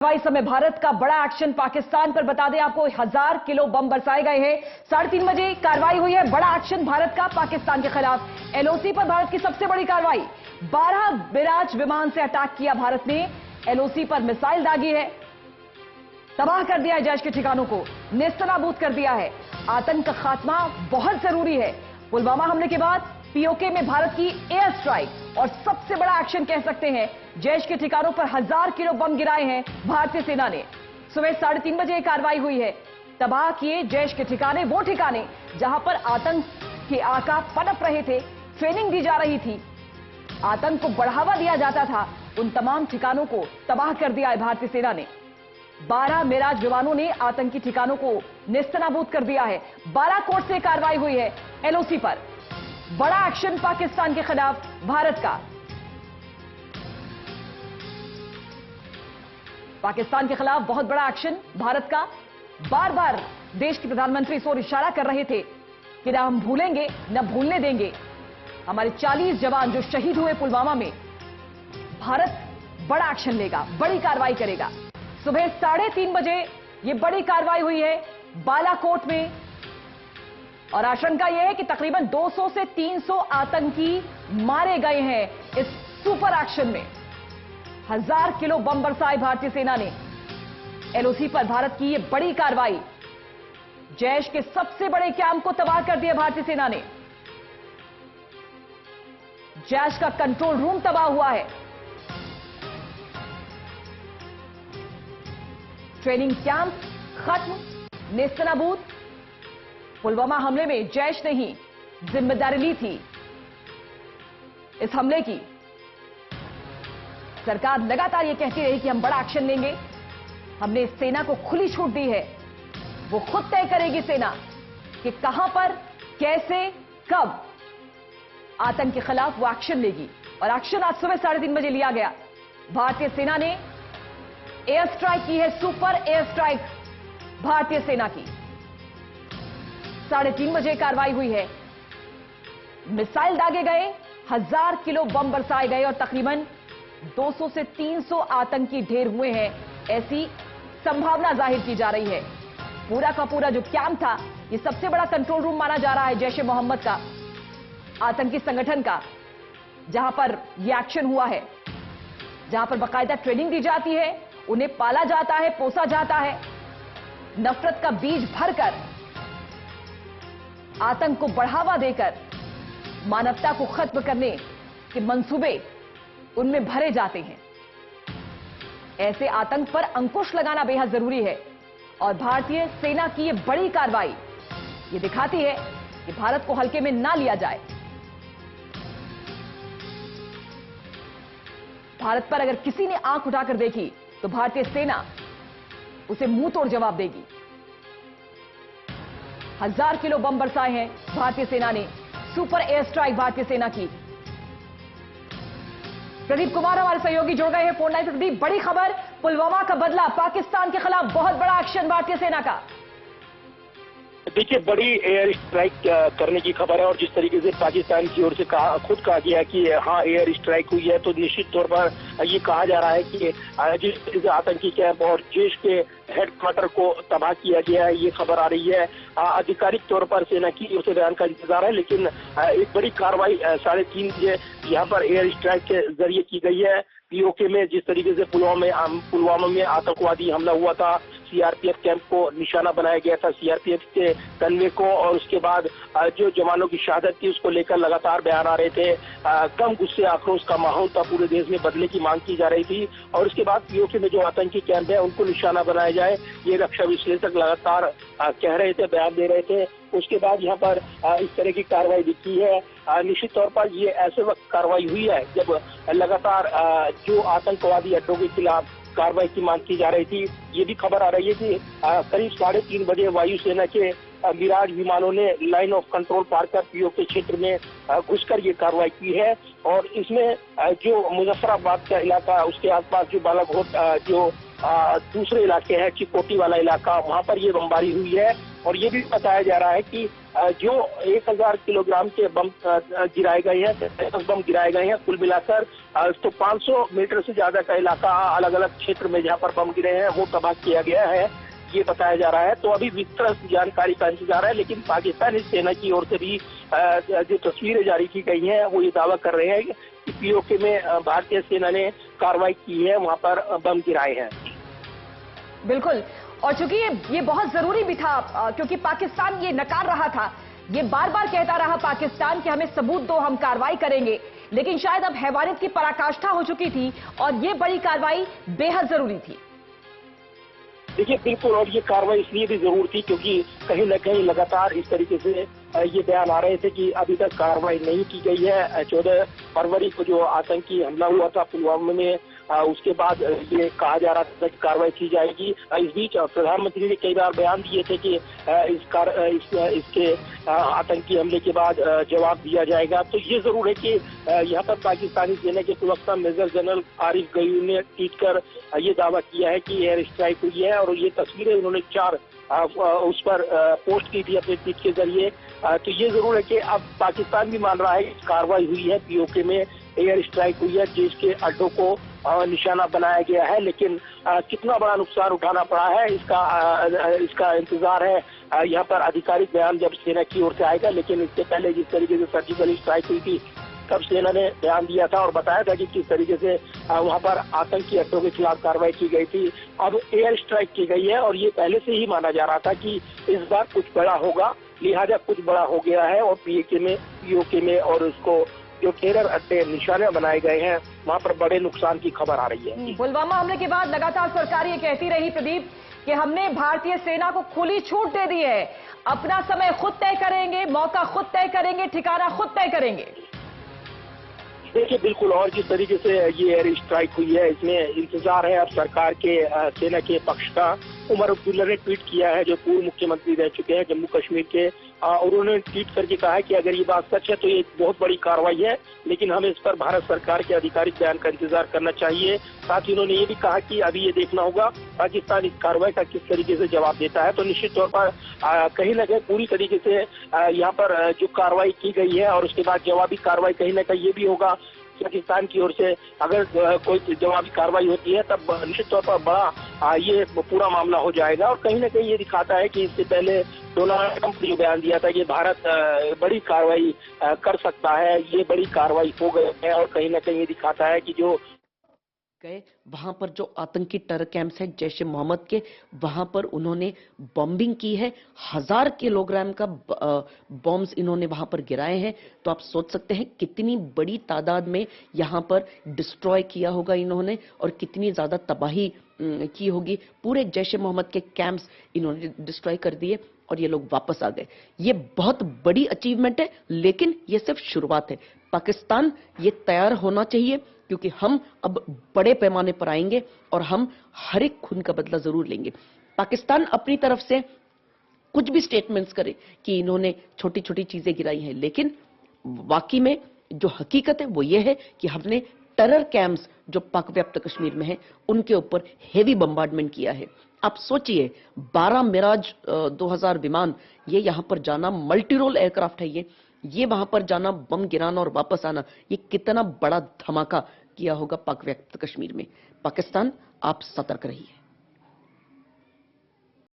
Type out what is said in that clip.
कार्रवाई समय भारत का बड़ा एक्शन पाकिस्तान पर। बता दें आपको 1000 किलो बम बरसाए गए हैं। 3:30 बजे कार्रवाई हुई है। बड़ा एक्शन भारत का पाकिस्तान के खिलाफ। एलओसी पर भारत की सबसे बड़ी कार्रवाई। 12 मिराज विमान से अटैक किया भारत ने। एलओसी पर मिसाइल दागी है। तबाह कर दिया है जैश के ठिकानों को, नेस्तनाबूद कर दिया है। आतंक का खात्मा बहुत जरूरी है। पुलवामा हमले के बाद पीओके में भारत की एयर स्ट्राइक और सबसे बड़ा एक्शन कह सकते हैं। जैश के ठिकानों पर 1000 किलो बम गिराए हैं भारतीय सेना ने। सुबह 3:30 बजे कार्रवाई हुई है। तबाह किए जैश के ठिकाने, वो ठिकाने जहां पर आतंक के आका पनप रहे थे, ट्रेनिंग दी जा रही थी, आतंक को बढ़ावा दिया जाता था। उन तमाम ठिकानों को तबाह कर दिया है भारतीय सेना ने। 12 मिराज विमानों ने आतंकी ठिकानों को नेस्तनाबूद कर दिया है। बालाकोट से कार्रवाई हुई है एलओसी पर। बड़ा एक्शन पाकिस्तान के खिलाफ भारत का। पाकिस्तान के खिलाफ बहुत बड़ा एक्शन भारत का। बार बार देश के प्रधानमंत्री इस ओर इशारा कर रहे थे कि ना हम भूलेंगे न भूलने देंगे हमारे 40 जवान जो शहीद हुए पुलवामा में। भारत बड़ा एक्शन लेगा, बड़ी कार्रवाई करेगा। सुबह 3:30 बजे यह बड़ी कार्रवाई हुई है बालाकोट में और आशंका यह है कि तकरीबन 200 से 300 आतंकी मारे गए हैं इस सुपर एक्शन में। 1000 किलो बम बरसाए भारतीय सेना ने। एलओसी पर भारत की यह बड़ी कार्रवाई। जैश के सबसे बड़े कैंप को तबाह कर दिया भारतीय सेना ने। जैश का कंट्रोल रूम तबाह हुआ है। ट्रेनिंग कैंप खत्म, नेस्तनाबूद। पुलवामा हमले में जैश ने ही जिम्मेदारी ली थी इस हमले की। सरकार लगातार यह कहती रही कि हम बड़ा एक्शन लेंगे। हमने सेना को खुली छूट दी है, वो खुद तय करेगी सेना कि कहां पर, कैसे, कब आतंक के खिलाफ वो एक्शन लेगी। और एक्शन आज सुबह 3:30 बजे लिया गया। भारतीय सेना ने एयर स्ट्राइक की है, सुपर एयर स्ट्राइक भारतीय सेना की। 3:30 बजे कार्रवाई हुई है। मिसाइल दागे गए, 1000 किलो बम बरसाए गए और तकरीबन 200 से 300 आतंकी ढेर हुए हैं, ऐसी संभावना जाहिर की जा रही है। पूरा का पूरा जो कैंप था, यह सबसे बड़ा कंट्रोल रूम माना जा रहा है जैश ए मोहम्मद का, आतंकी संगठन का, जहां पर यह एक्शन हुआ है, जहां पर बाकायदा ट्रेनिंग दी जाती है, उन्हें पाला जाता है, पोसा जाता है। नफरत का बीज भरकर, आतंक को बढ़ावा देकर मानवता को खत्म करने के मंसूबे उनमें भरे जाते हैं। ऐसे आतंक पर अंकुश लगाना बेहद जरूरी है और भारतीय सेना की यह बड़ी कार्रवाई ये दिखाती है कि भारत को हल्के में ना लिया जाए। भारत पर अगर किसी ने आंख उठाकर देखी तो भारतीय सेना उसे मुंह तोड़ जवाब देगी। 1000 किलो बम बरसाए हैं भारतीय सेना ने। सुपर एयर स्ट्राइक भारतीय सेना की। प्रदीप कुमार हमारे सहयोगी जुड़ गए हैं फोन लाइन से। प्रदीप, बड़ी खबर, पुलवामा का बदला, पाकिस्तान के खिलाफ बहुत बड़ा एक्शन भारतीय सेना का। देखिए, बड़ी एयर स्ट्राइक करने की खबर है और जिस तरीके से पाकिस्तान की ओर से खुद कहा गया कि हाँ एयर स्ट्राइक हुई है, तो निश्चित तौर पर ये कहा जा रहा है कि जिस तरीके से आतंकी कैंप और जैश के हेडक्वार्टर को तबाह किया गया है, ये खबर आ रही है। आधिकारिक तौर पर सेना की ओर से बयान का इंतजार है, लेकिन एक बड़ी कार्रवाई 3:30 बजे यहाँ पर एयर स्ट्राइक के जरिए की गई है। पीओके में जिस तरीके से पुलवामा में आतंकवादी हमला हुआ था, सीआरपीएफ कैंप को निशाना बनाया गया था, सीआरपीएफ के तनवे को, और उसके बाद जो जवानों की शहादत थी उसको लेकर लगातार बयान आ रहे थे। कम गुस्से आक्रोश का माहौल था, पूरे देश में बदले की मांग की जा रही थी। और उसके बाद पीओके में जो आतंकी कैंप है उनको निशाना बनाया जाए, ये रक्षा विश्लेषक लगातार कह रहे थे, बयान दे रहे थे। उसके बाद यहाँ पर इस तरह की कार्रवाई दिखी है। निश्चित तौर पर ये ऐसे वक्त कार्रवाई हुई है जब लगातार जो आतंकवादी अड्डों के खिलाफ कार्रवाई की मांग की जा रही थी। ये भी खबर आ रही है कि करीब 3:30 बजे वायुसेना के मिराज विमानों ने लाइन ऑफ कंट्रोल पार कर पीओके क्षेत्र में घुसकर ये कार्रवाई की है। और इसमें जो मुजफ्फराबाद का इलाका, उसके आसपास जो बालाकोट जो दूसरे इलाके हैं, चिकोटी वाला इलाका, वहां पर ये बमबारी हुई है। और ये भी बताया जा रहा है कि जो 1000 किलोग्राम के बम गिराए गए हैं, 10 बम गिराए गए हैं कुल मिलाकर, तो 500 मीटर से ज्यादा का इलाका अलग अलग क्षेत्र में जहां पर बम गिरे हैं वो तबाह किया गया है, ये बताया जा रहा है। तो अभी विस्तृत जानकारी का इंतजार है, लेकिन पाकिस्तानी सेना की ओर से भी जो तस्वीरें जारी की गई हैं वो ये दावा कर रहे हैं कि पीओके में भारतीय सेना ने कार्रवाई की है, वहां पर बम गिराए हैं। बिल्कुल, और चूंकि ये बहुत जरूरी भी था, क्योंकि पाकिस्तान ये नकार रहा था, ये बार बार कहता रहा पाकिस्तान कि हमें सबूत दो, हम कार्रवाई करेंगे, लेकिन शायद अब हैवानियत की पराकाष्ठा हो चुकी थी और ये बड़ी कार्रवाई बेहद जरूरी थी। देखिए बिल्कुल, और ये कार्रवाई इसलिए भी जरूर थी क्योंकि कहीं न कहीं लगातार इस तरीके से ये बयान आ रहे थे कि अभी तक कार्रवाई नहीं की गई है। 14 फरवरी को जो आतंकी हमला हुआ था पुलवामा में, उसके बाद ये कहा जा रहा था कि कार्रवाई की जाएगी। इस बीच प्रधानमंत्री ने कई बार बयान दिए थे कि इसके आतंकी हमले के बाद जवाब दिया जाएगा। तो ये जरूर है कि यहाँ पर पाकिस्तानी सेना के प्रवक्ता मेजर जनरल आरिफ गयूम ने ट्वीट कर ये दावा किया है कि एयर स्ट्राइक हुई है, और ये तस्वीरें उन्होंने 4 उस पर पोस्ट की थी अपने ट्वीट के जरिए। तो ये जरूर है कि अब पाकिस्तान भी मान रहा है कि कार्रवाई हुई है, पीओके में एयर स्ट्राइक हुई है, देश के अड्डों को निशाना बनाया गया है, लेकिन कितना बड़ा नुकसान उठाना पड़ा है इसका इंतजार है। यहाँ पर आधिकारिक बयान जब सेना की ओर से आएगा, लेकिन इससे पहले जिस तरीके से सर्जिकल स्ट्राइक हुई थी तब सेना ने बयान दिया था और बताया था कि किस तरीके से वहां पर आतंकी अड्डों के खिलाफ कार्रवाई की गई थी। अब एयर स्ट्राइक की गई है और ये पहले से ही माना जा रहा था कि इस बार कुछ बड़ा होगा, लिहाजा कुछ बड़ा हो गया है। और पीओके में और उसको जो टेरर अड्डे निशाने बनाए गए हैं वहां पर बड़े नुकसान की खबर आ रही है। पुलवामा हमले के बाद लगातार सरकार ये कहती रही प्रदीप कि हमने भारतीय सेना को खुली छूट दे दी है, अपना समय खुद तय करेंगे, मौका खुद तय करेंगे, ठिकाना खुद तय करेंगे। देखिए बिल्कुल, और जिस तरीके से ये एयर स्ट्राइक हुई है इसमें इंतजार है अब सरकार के सेना के पक्ष का। उमर अब्दुल्ला ने ट्वीट किया है, जो पूर्व मुख्यमंत्री रह चुके हैं जम्मू कश्मीर के, उन्होंने ट्वीट करके कहा है कि अगर ये बात सच है तो ये बहुत बड़ी कार्रवाई है, लेकिन हमें इस पर भारत सरकार के आधिकारिक बयान का इंतजार करना चाहिए। साथ ही उन्होंने ये भी कहा कि अभी ये देखना होगा पाकिस्तान इस कार्रवाई का किस तरीके से जवाब देता है। तो निश्चित तौर पर कहीं न कहीं पूरी तरीके से यहाँ पर जो कार्रवाई की गई है और उसके बाद जवाबी कार्रवाई कहीं न कहीं ये भी होगा पाकिस्तान की ओर से, अगर कोई जवाबी कार्रवाई होती है तब निश्चित तौर पर बड़ा ये पूरा मामला हो जाएगा। और कहीं न कहीं ये दिखाता है कि इससे पहले डोनाल्ड ट्रंप ने जो बयान दिया था कि भारत बड़ी कार्रवाई कर सकता है, ये बड़ी कार्रवाई हो गई है। और कहीं न कहीं ये दिखाता है कि जो गए वहां पर जो आतंकी टेरर कैंप्स है जैश ए मोहम्मद के, वहां पर उन्होंने बॉम्बिंग की है, 1000 किलोग्राम का बॉम्ब्स इन्होंने वहां पर गिराए हैं। तो आप सोच सकते हैं कितनी बड़ी तादाद में यहां पर डिस्ट्रॉय किया होगा इन्होंने और कितनी ज्यादा तबाही की होगी। पूरे जैश ए मोहम्मद के कैंप्स इन्होंने डिस्ट्रॉय कर दिए और ये लोग वापस आ गए। ये बहुत बड़ी अचीवमेंट है, लेकिन ये सिर्फ शुरुआत है। पाकिस्तान ये तैयार होना चाहिए, क्योंकि हम अब बड़े पैमाने पर आएंगे और हम हर एक खून का बदला जरूर लेंगे। पाकिस्तान अपनी तरफ से कुछ भी स्टेटमेंट्स करे कि इन्होंने छोटी छोटी चीजें गिराई हैं, लेकिन वाकई में जो हकीकत है वो ये है कि हमने टेरर कैंप्स जो पाक व्याप्त कश्मीर में है उनके ऊपर हेवी बम्बार्डमेंट किया है। आप सोचिए 12 मिराज 2000 विमान, ये यहां पर जाना, मल्टी रोल एयरक्राफ्ट है ये वहां पर जाना, बम गिराना और वापस आना, ये कितना बड़ा धमाका किया होगा पाक व्याप्त कश्मीर में। पाकिस्तान, आप सतर्क रहिए।